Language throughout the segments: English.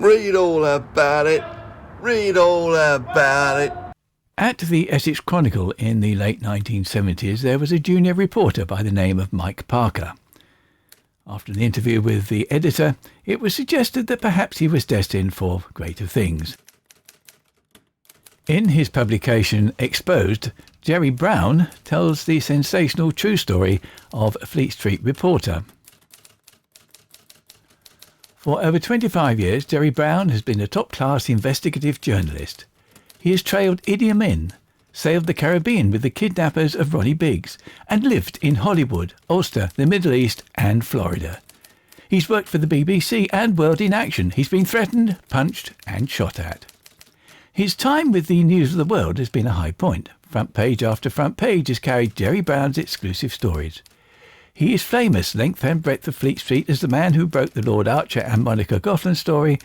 Read all about it. Read all about it. At the Essex Chronicle in the late 1970s, there was a junior reporter by the name of Mike Parker. After an interview with the editor, it was suggested that perhaps he was destined for greater things. In his publication Exposed, Jerry Brown tells the sensational true story of a Fleet Street reporter. For over 25 years, Jerry Brown has been a top-class investigative journalist. He has trailed Idi Amin, sailed the Caribbean with the kidnappers of Ronnie Biggs, and lived in Hollywood, Ulster, the Middle East and Florida. He's worked for the BBC and World in Action. He's been threatened, punched and shot at. His time with the News of the World has been a high point. Front page after front page has carried Jerry Brown's exclusive stories. He is famous length and breadth of Fleet Street as the man who broke the Lord Archer and Monica Gotland story,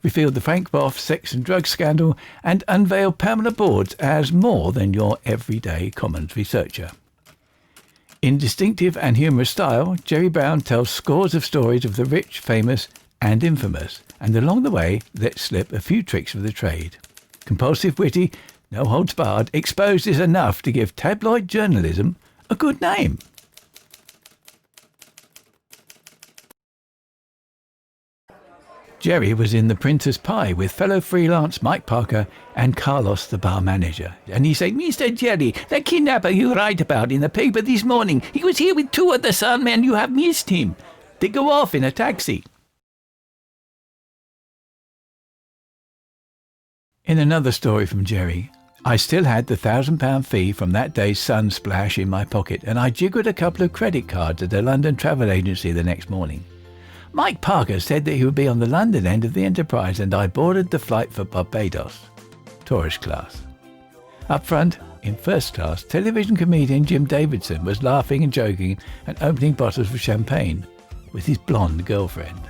revealed the Frank Boff sex and drug scandal, and unveiled Pamela Boards as more than your everyday commons researcher. In distinctive and humorous style, Jerry Brown tells scores of stories of the rich, famous and infamous, and along the way lets slip a few tricks of the trade. Compulsive, witty, no holds barred, Exposed is enough to give tabloid journalism a good name. Jerry was in The Printer's Pie with fellow freelance Mike Parker and Carlos the bar manager. And he said, "Mr. Jerry, the kidnapper you write about in the paper this morning, he was here with two other Sun men. You have missed him. They go off in a taxi." In another story from Jerry, I still had the £1,000 fee from that day's Sun splash in my pocket, and I jiggled a couple of credit cards at a London travel agency the next morning. Mike Parker said that he would be on the London end of the Enterprise, and I boarded the flight for Barbados, tourist class. Up front, in first class, television comedian Jim Davidson was laughing and joking and opening bottles of champagne with his blonde girlfriend.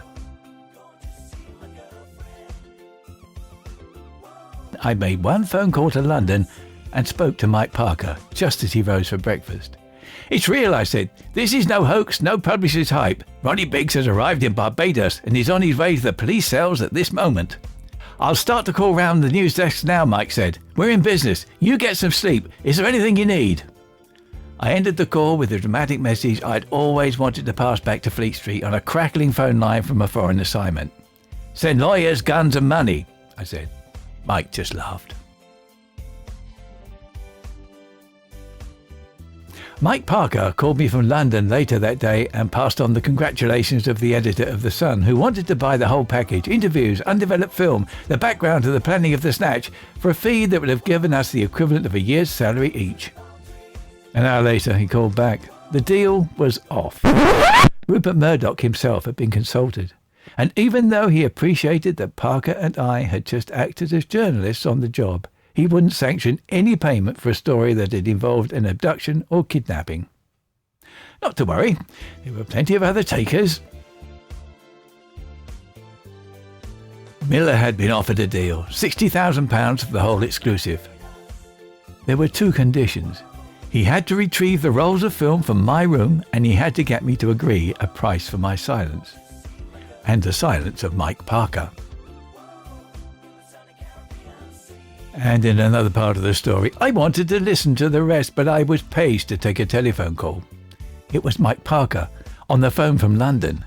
I made one phone call to London and spoke to Mike Parker just as he rose for breakfast. "It's real," I said. "This is no hoax, no publisher's hype. Ronnie Biggs has arrived in Barbados and is on his way to the police cells at this moment." "I'll start to call round the news desk now," Mike said. "We're in business. You get some sleep. Is there anything you need?" I ended the call with a dramatic message I'd always wanted to pass back to Fleet Street on a crackling phone line from a foreign assignment. "Send lawyers, guns and money," I said. Mike just laughed. Mike Parker called me from London later that day and passed on the congratulations of the editor of The Sun, who wanted to buy the whole package: interviews, undeveloped film, the background to the planning of the snatch, for a fee that would have given us the equivalent of a year's salary each. An hour later he called back. The deal was off. Rupert Murdoch himself had been consulted, and even though he appreciated that Parker and I had just acted as journalists on the job, he wouldn't sanction any payment for a story that had involved an abduction or kidnapping. Not to worry, there were plenty of other takers. Miller had been offered a deal, £60,000 for the whole exclusive. There were two conditions. He had to retrieve the rolls of film from my room, and he had to get me to agree a price for my silence. And the silence of Mike Parker. And in another part of the story, I wanted to listen to the rest, but I was paged to take a telephone call. It was Mike Parker, on the phone from London.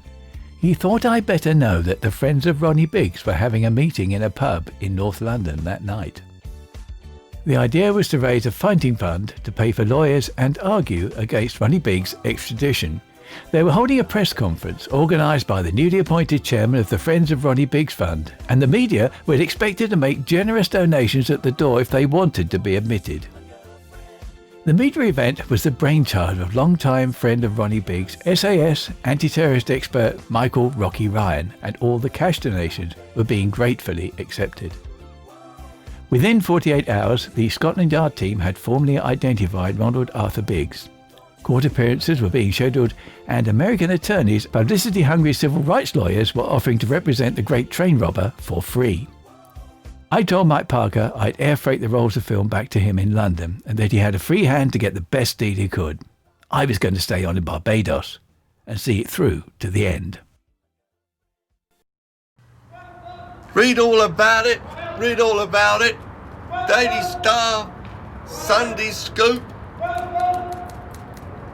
He thought I'd better know that the friends of Ronnie Biggs were having a meeting in a pub in North London that night. The idea was to raise a fighting fund to pay for lawyers and argue against Ronnie Biggs' extradition. They were holding a press conference organised by the newly appointed chairman of the Friends of Ronnie Biggs Fund, and the media were expected to make generous donations at the door if they wanted to be admitted. The media event was the brainchild of longtime friend of Ronnie Biggs, SAS anti-terrorist expert Michael "Rocky" Ryan, and all the cash donations were being gratefully accepted. Within 48 hours, the Scotland Yard team had formally identified Ronald Arthur Biggs. Court appearances were being scheduled, and American attorneys, publicity-hungry civil rights lawyers, were offering to represent the great train robber for free. I told Mike Parker I'd air freight the rolls of film back to him in London, and that he had a free hand to get the best deal he could. I was going to stay on in Barbados and see it through to the end. Read all about it. Read all about it. Daily Star, Sunday Scoop.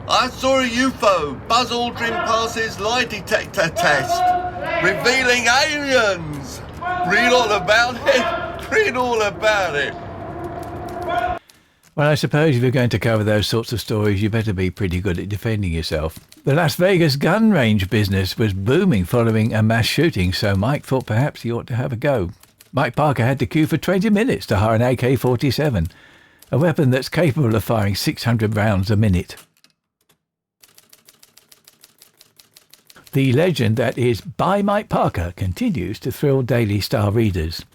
I saw a UFO Buzz Aldrin passes lie detector test, revealing aliens. Read all about it. Read all about it. Well, I suppose if you're going to cover those sorts of stories, you better be pretty good at defending yourself. The Las Vegas gun range business was booming following a mass shooting, so Mike thought perhaps he ought to have a go. Mike Parker had to queue for 20 minutes to hire an AK-47, a weapon that's capable of firing 600 rounds a minute. The legend that is by Mike Parker continues to thrill Daily Star readers.